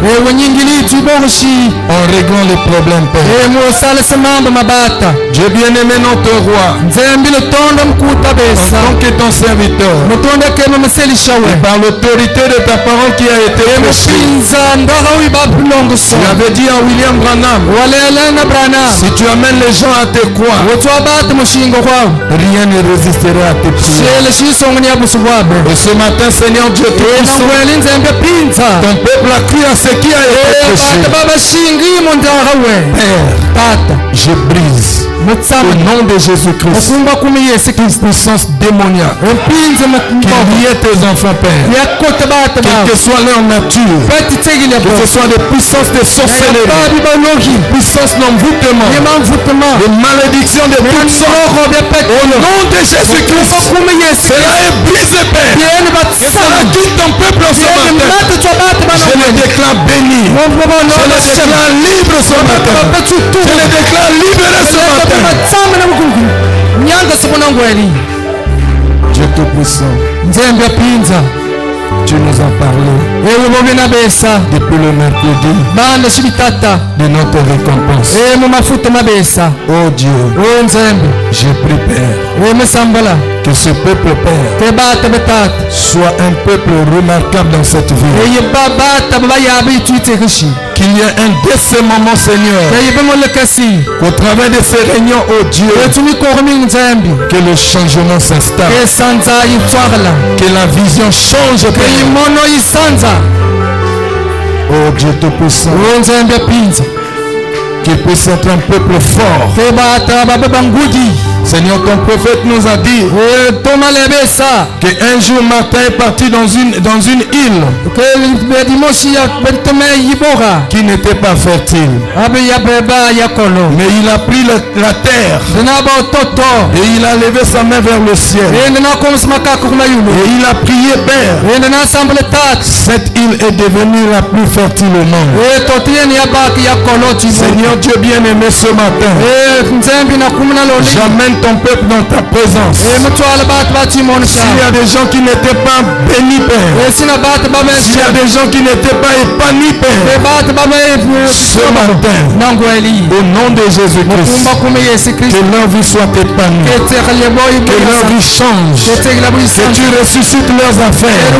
en réglant les problèmes, Père. Dieu bien-aimé notre roi, en tant que ton serviteur, et par l'autorité de ta parole qui a été prêchée, tu avais dit à William Branham, si tu amènes les gens à te croire, rien ne résisterait à tes prières. Et ce matin, Seigneur Dieu Tout-Puissant, ton peuple a cru à ce qui a été prêché. Père, je brise au nom de Jésus-Christ toute puissance démoniaque qui liait tes enfants, Père, quelle que soit leur nature, que ce soit des puissances de sorcellerie, puissances d'envoûtement, de malédictions de toutes sortes, au nom de Jésus-Christ, cela est brisé, Père, et cela quitte ton peuple ce matin. Je le déclare béni, je le déclare libre ce matin, je le déclare libéré ce matin. Dieu Tout-Puissant, tu nous as parlé depuis le mercredi de notre récompense. Oh Dieu, j'ai pris, Père, que ce peuple, Père, soit un peuple remarquable dans cette vie. Qu'il y ait un de ces moments, Seigneur, qu'au travers de ces réunions, oh Dieu, que le changement s'installe, que la vision change, Père. Oh Dieu Tout-Puissant, qu'il puisse être un peuple fort. Seigneur, ton prophète nous a dit qu'un jour Martin est parti dans une île qui n'était pas fertile. Mais il a pris la terre et il a levé sa main vers le ciel. Et il a prié, Père. Cette île est devenue la plus fertile au monde. Seigneur Dieu bien-aimé, ce matin, j'amène ton peuple dans ta présence. S'il y a des gens qui n'étaient pas bénis, Père, s'il y a des gens qui n'étaient pas épanouis, Père, ce matin, au nom de Jésus-Christ, que leur vie soit épanouie, que leur vie change, que tu ressuscites leurs affaires,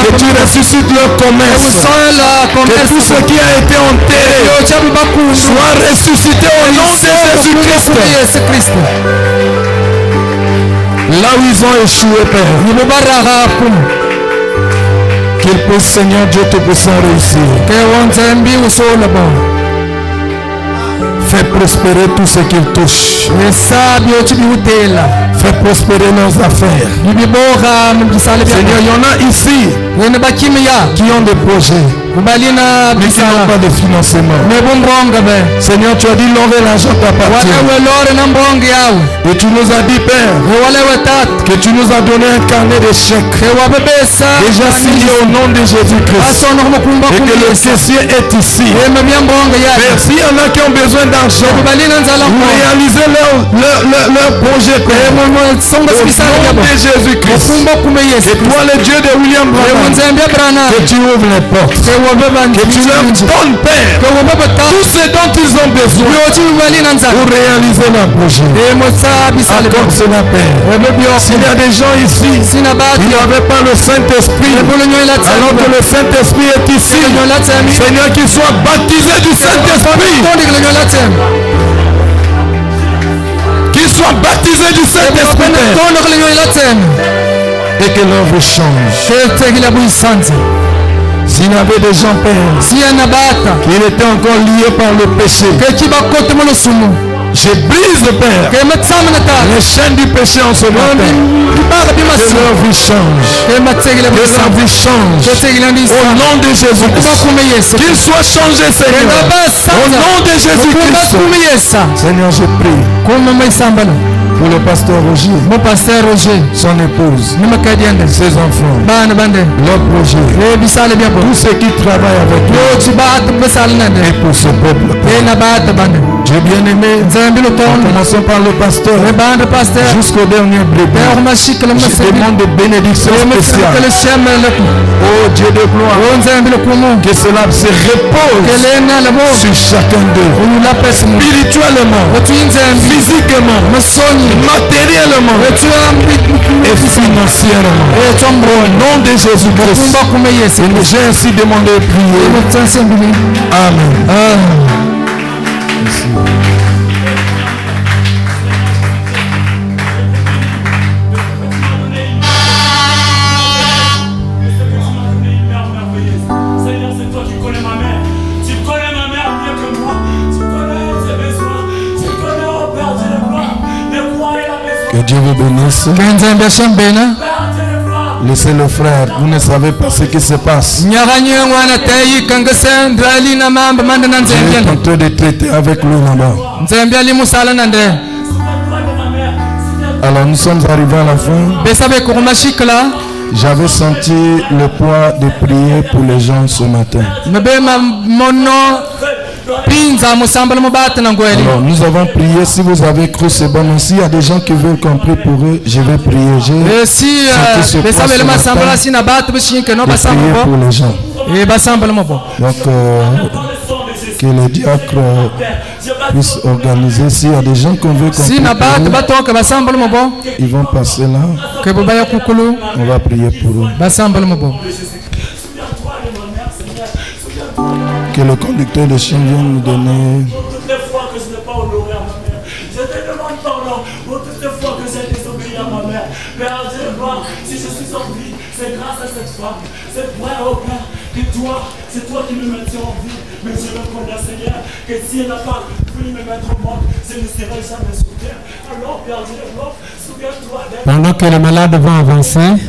que tu ressuscites leur commerce, que tout ce qui a été enterré soit ressuscité au nom de Jésus-Christ. Là où ils ont échoué, Père, qu'ils puissent, Seigneur Dieu Tout-Puissant, réussir. Fais prospérer tout ce qu'ils touchent. Fais prospérer leurs affaires. Seigneur, il y en a ici qui ont des projets. mais qui n'ont pas de financement. Seigneur, tu as dit l'or et l'argent t'appartiennent. Et tu nous as dit, Père, que tu nous as donné un carnet de chèques déjà signé au nom de Jésus-Christ. Et que le caissier est ici. Père, s'il y en a qui ont besoin d'argent pour réaliser leur projet, Père, au nom de Jésus-Christ, et toi, le Dieu de William Branham, que tu ouvres les portes, que tu leur donnes, Père, tout ce dont ils ont besoin pour réaliser leur projet. Accorde cela, Père. S'il y a des gens ici qui n'avaient pas le Saint-Esprit, alors que le Saint-Esprit est ici, Seigneur, qu'ils soient baptisés du Saint-Esprit. Qu'ils soient baptisés du Saint-Esprit, et que leur vie change. S'il y avait des gens, Père, qui étaient encore liés par le péché, je brise, Père, les chaînes du péché en ce matin. Que leur vie change. Que leur vie change. Au nom de Jésus-Christ. Qu'ils soient changés, Seigneur. Au nom de Jésus-Christ. Seigneur, je prie pour le pasteur Roger, son épouse, ses enfants, leur projet, tous ceux qui travaillent avec lui, et pour ce peuple. Dieu bien-aimé, commençons par le pasteur jusqu'au dernier brebis. Je demande de bénédiction spéciale. Oh Dieu de gloire, que cela se repose sur chacun d'eux, spirituellement, physiquement, matériellement et financièrement. Au nom de Jésus-Christ, j'ai ainsi demandé et prié. Amen. Merci. Que Dieu vous bénisse. Laissez le frère, vous ne savez pas ce qui se passe. Dieu est en train de traiter avec lui là-bas. Alors nous sommes arrivés à la fin. J'avais senti le poids de prier pour les gens ce matin. Alors, nous avons prié. Si vous avez cru, c'est bon. S'il y a des gens qui veulent qu'on prie pour eux, je vais prier. J'ai prié pour les gens. Donc, que le diacre puisse organiser. S'il y a des gens qu'on veut qu'on prie pour eux, ils vont passer là. On va prier pour eux. Que le conducteur de chien vienne nous donner. Pour toutes les fois que je n'ai pas honoré à ma mère. Je te demande pardon pour toutes les fois que j'ai désobéi à ma mère. Père, Dieu, si je suis en vie, c'est grâce à cette femme. C'est vrai, oh Père, que toi, c'est toi qui me maintiens en vie. Mais je reconnais, Seigneur, que si elle n'a pas pu me mettre au monde, je ne serai jamais sous terre. Alors, Père, Dieu, souviens-toi d'elle. Pendant que les malades vont avancer,